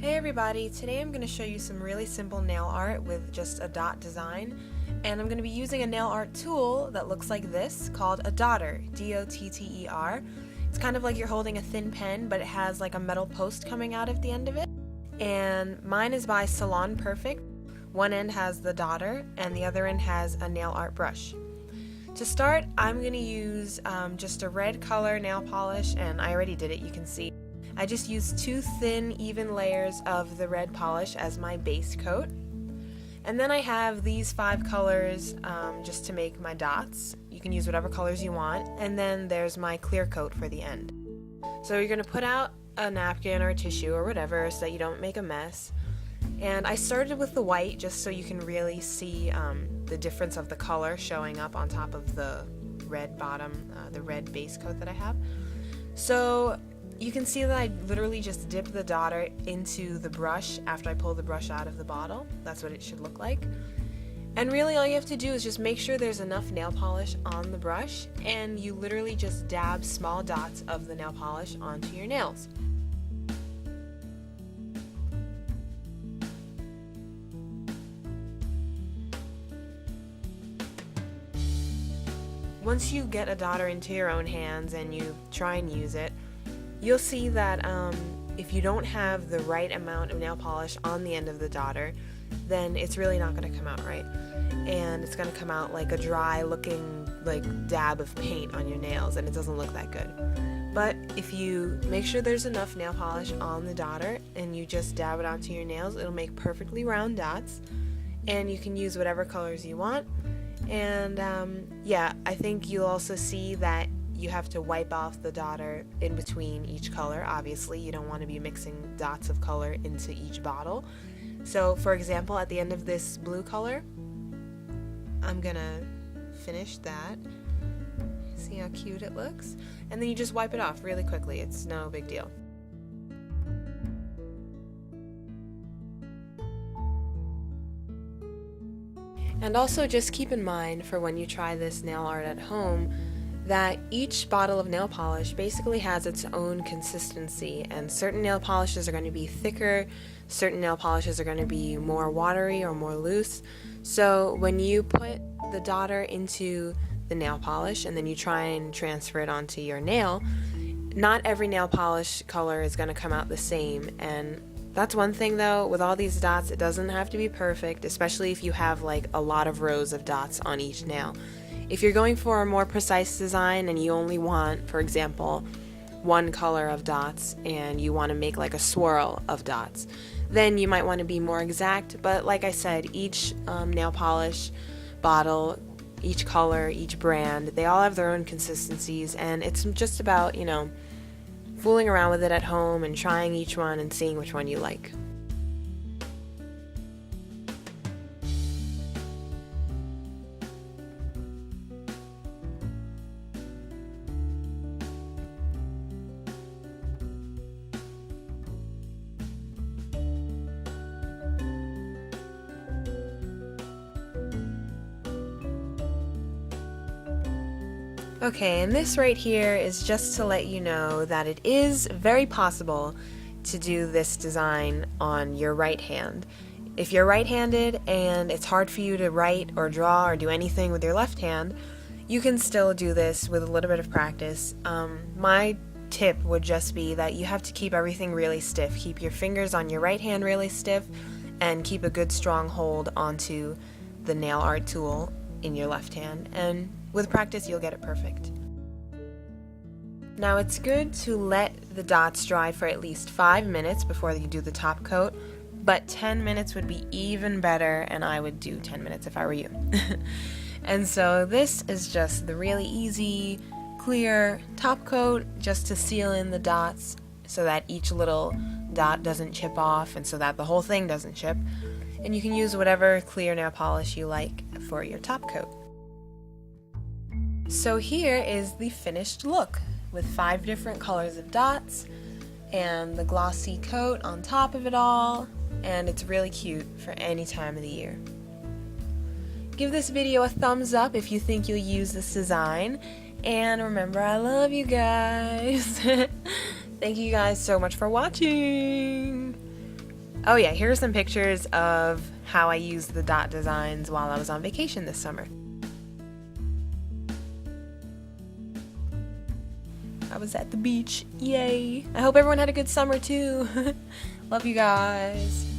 Hey everybody, today I'm going to show you some really simple nail art with just a dot design, and I'm going to be using a nail art tool that looks like this called a dotter, D-O-T-T-E-R. It's kind of like you're holding a thin pen, but it has like a metal post coming out at the end of it, and mine is by Salon Perfect. One end has the dotter and the other end has a nail art brush. To start, I'm going to use just a red color nail polish, and I already did it, you can see. I just used 2 thin, even layers of the red polish as my base coat. And then I have these 5 colors just to make my dots. You can use whatever colors you want. And then there's my clear coat for the end. So you're going to put out a napkin or a tissue or whatever so that you don't make a mess. And I started with the white just so you can really see the difference of the color showing up on top of the red bottom, the red base coat that I have. So you can see that I literally just dip the dotter into the brush after I pull the brush out of the bottle. That's what it should look like. And really all you have to do is just make sure there's enough nail polish on the brush, and you literally just dab small dots of the nail polish onto your nails. Once you get a dotter into your own hands and you try and use it, you'll see that if you don't have the right amount of nail polish on the end of the dotter, then it's really not going to come out right. And it's going to come out like a dry looking like dab of paint on your nails, and it doesn't look that good. But if you make sure there's enough nail polish on the dotter and you just dab it onto your nails, it'll make perfectly round dots, and you can use whatever colors you want. And yeah, I think you'll also see that you have to wipe off the dotter in between each color. Obviously, you don't want to be mixing dots of color into each bottle. So, for example, at the end of this blue color, I'm gonna finish that. See how cute it looks? And then you just wipe it off really quickly. It's no big deal. And also just keep in mind for when you try this nail art at home that each bottle of nail polish basically has its own consistency, and certain nail polishes are going to be thicker, certain nail polishes are going to be more watery or more loose. So when you put the dotter into the nail polish and then you try and transfer it onto your nail, not every nail polish color is going to come out the same. And that's one thing though, with all these dots, it doesn't have to be perfect, especially if you have like a lot of rows of dots on each nail. If you're going for a more precise design and you only want, for example, 1 color of dots and you want to make like a swirl of dots, then you might want to be more exact. But like I said, each nail polish bottle, each color, each brand, they all have their own consistencies, and it's just about, you know, fooling around with it at home and trying each one and seeing which one you like. Okay, and this right here is just to let you know that it is very possible to do this design on your right hand. If you're right-handed and it's hard for you to write or draw or do anything with your left hand, you can still do this with a little bit of practice. My tip would just be that you have to keep everything really stiff. Keep your fingers on your right hand really stiff and keep a good strong hold onto the nail art tool in your left hand, and with practice you'll get it perfect. Now it's good to let the dots dry for at least 5 minutes before you do the top coat, but 10 minutes would be even better, and I would do 10 minutes if I were you. And so this is just the really easy, clear top coat just to seal in the dots so that each little dot doesn't chip off and so that the whole thing doesn't chip. And you can use whatever clear nail polish you like for your top coat. So here is the finished look with 5 different colors of dots and the glossy coat on top of it all, and it's really cute for any time of the year. Give this video a thumbs up if you think you'll use this design, and remember, I love you guys. Thank you guys so much for watching. Oh yeah, here are some pictures of how I used the dot designs while I was on vacation this summer. I was at the beach, yay! I hope everyone had a good summer too. Love you guys.